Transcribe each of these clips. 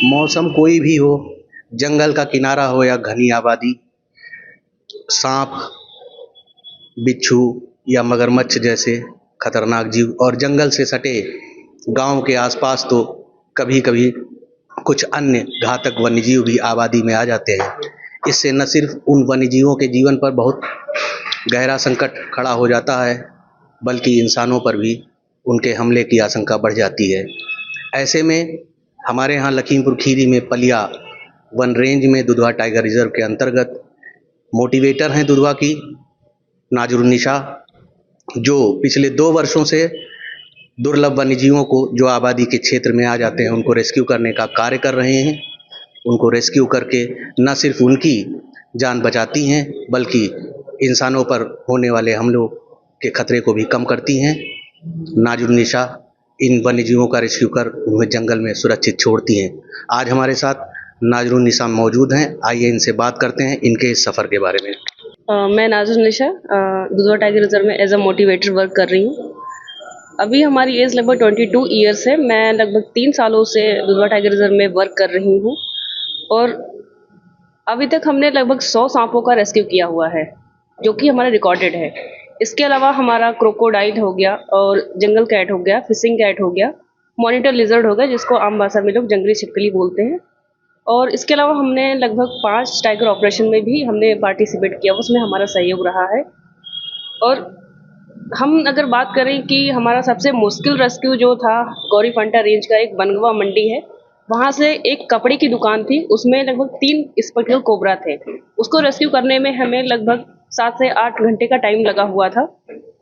मौसम कोई भी हो, जंगल का किनारा हो या घनी आबादी, सांप, बिच्छू या मगरमच्छ जैसे खतरनाक जीव और जंगल से सटे गांव के आसपास तो कभी कभी कुछ अन्य घातक वन्यजीव भी आबादी में आ जाते हैं। इससे न सिर्फ उन वन्यजीवों के जीवन पर बहुत गहरा संकट खड़ा हो जाता है, बल्कि इंसानों पर भी उनके हमले की आशंका बढ़ जाती है। ऐसे में हमारे यहाँ लखीमपुर खीरी में पलिया वन रेंज में दुधवा टाइगर रिजर्व के अंतर्गत मोटिवेटर हैं दुधवा की नाज़ुरुन्निसा, जो पिछले 2 वर्षों से दुर्लभ वन्यजीवों को जो आबादी के क्षेत्र में आ जाते हैं उनको रेस्क्यू करने का कार्य कर रहे हैं। उनको रेस्क्यू करके न सिर्फ उनकी जान बचाती हैं, बल्कि इंसानों पर होने वाले हमलों के खतरे को भी कम करती हैं। नाज़ुरुन्निसा इन वन्यजीवों का रेस्क्यू कर उन्हें जंगल में सुरक्षित छोड़ती हैं। आज हमारे साथ नाज़ुरुन्निसा मौजूद हैं। आइए इनसे बात करते हैं इनके इस सफ़र के बारे में। मैं नाज़ुरुन्निसा दुधवा टाइगर रिजर्व में एज अ मोटिवेटर वर्क कर रही हूँ। अभी हमारी एज लगभग 22 ईयर्स है। मैं लगभग 3 सालों से दुधवा टाइगर रिजर्व में वर्क कर रही हूँ और अभी तक हमने लगभग 100 सांपों का रेस्क्यू किया हुआ है, जो कि हमारा रिकॉर्डेड है। इसके अलावा हमारा क्रोकोडाइल हो गया और जंगल कैट हो गया, फिशिंग कैट हो गया, मॉनिटर लिजर्ड हो गया, जिसको आम भाषा में लोग जंगली छिपकली बोलते हैं। और इसके अलावा हमने लगभग 5 टाइगर ऑपरेशन में भी हमने पार्टिसिपेट किया, उसमें हमारा सहयोग रहा है। और हम अगर बात करें कि हमारा सबसे मुश्किल रेस्क्यू जो था, गौरीफंटा रेंज का एक बनगवा मंडी है, वहाँ से एक कपड़े की दुकान थी, उसमें लगभग 3 स्पेक्ट्रल कोबरा थे। उसको रेस्क्यू करने में हमें लगभग 7 से 8 घंटे का टाइम लगा हुआ था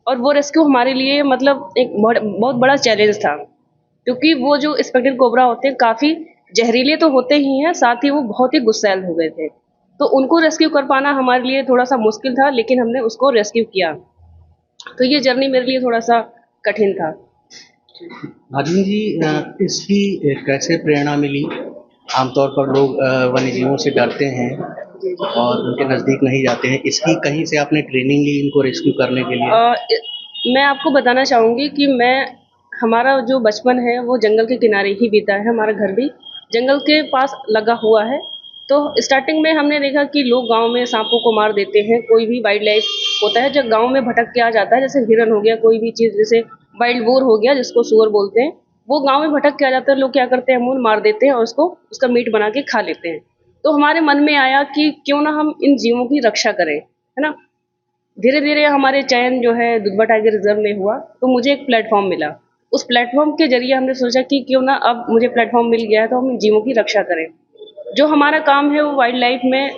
और वो रेस्क्यू हमारे लिए मतलब एक बहुत बड़ा चैलेंज था, क्योंकि वो जो स्पेक्ट्रल कोबरा होते हैं काफ़ी जहरीले तो होते ही हैं, साथ ही वो बहुत ही गुस्सैल हो गए थे। तो उनको रेस्क्यू कर पाना हमारे लिए थोड़ा सा मुश्किल था, लेकिन हमने उसको रेस्क्यू किया। तो ये जर्नी मेरे लिए थोड़ा सा कठिन था। नाज़ुरुन जी, इसकी कैसे प्रेरणा मिली? आमतौर पर लोग वन्यजीवों से डरते हैं और उनके नज़दीक नहीं जाते हैं। इसकी कहीं से आपने ट्रेनिंग ली इनको रेस्क्यू करने के लिए? मैं आपको बताना चाहूँगी कि हमारा जो बचपन है वो जंगल के किनारे ही बीता है। हमारा घर भी जंगल के पास लगा हुआ है। तो स्टार्टिंग में हमने देखा कि लोग गांव में सांपों को मार देते हैं। कोई भी वाइल्ड लाइफ होता है जब गांव में भटक के आ जाता है, जैसे हिरन हो गया, कोई भी चीज़ जैसे वाइल्ड बोर हो गया जिसको सुअर बोलते हैं, वो गांव में भटक के आ जाता है। लोग क्या करते हैं, मूल मार देते हैं और उसका मीट बना के खा लेते हैं। तो हमारे मन में आया कि क्यों ना हम इन जीवों की रक्षा करें, है ना। धीरे धीरे हमारे चयन जो है दुधवा टाइगर रिजर्व में हुआ, तो मुझे एक प्लेटफॉर्म मिला। उस प्लेटफॉर्म के जरिए हमने सोचा कि क्यों ना अब मुझे प्लेटफॉर्म मिल गया है तो हम इन जीवों की रक्षा करें। जो हमारा काम है वो वाइल्ड लाइफ में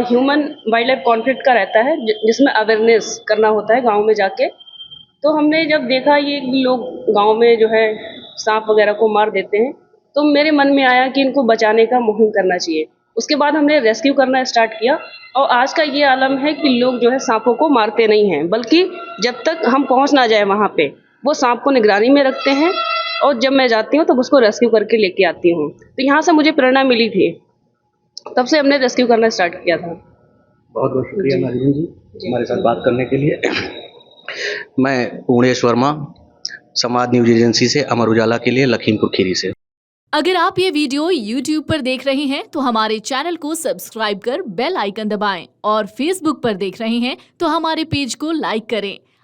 ह्यूमन वाइल्ड लाइफ कॉन्फ्लिक्ट का रहता है, जिसमें अवेयरनेस करना होता है गांव में जाके। तो हमने जब देखा ये लोग गांव में जो है सांप वगैरह को मार देते हैं, तो मेरे मन में आया कि इनको बचाने का मुहिम करना चाहिए। उसके बाद हमने रेस्क्यू करना स्टार्ट किया और आज का ये आलम है कि लोग जो है सांपों को मारते नहीं हैं, बल्कि जब तक हम पहुंच ना जाए वहाँ पे वो सांप को निगरानी में रखते हैं और जब मैं जाती हूँ तब उसको रेस्क्यू करके लेके आती हूँ। तो यहाँ से मुझे प्रेरणा मिली थी, तब से हमने रेस्क्यू करना स्टार्ट किया था। बहुत बहुत शुक्रिया नाज़ुरुन जी हमारे साथ बात करने के लिए। मैं पूर्णेश वर्मा, समाज न्यूज एजेंसी से, अमर उजाला के लिए, लखीमपुर खीरी से। अगर आप ये वीडियो YouTube पर देख रहे हैं तो हमारे चैनल को सब्सक्राइब कर बेल आइकन दबाएं और Facebook पर देख रहे हैं तो हमारे पेज को लाइक करें।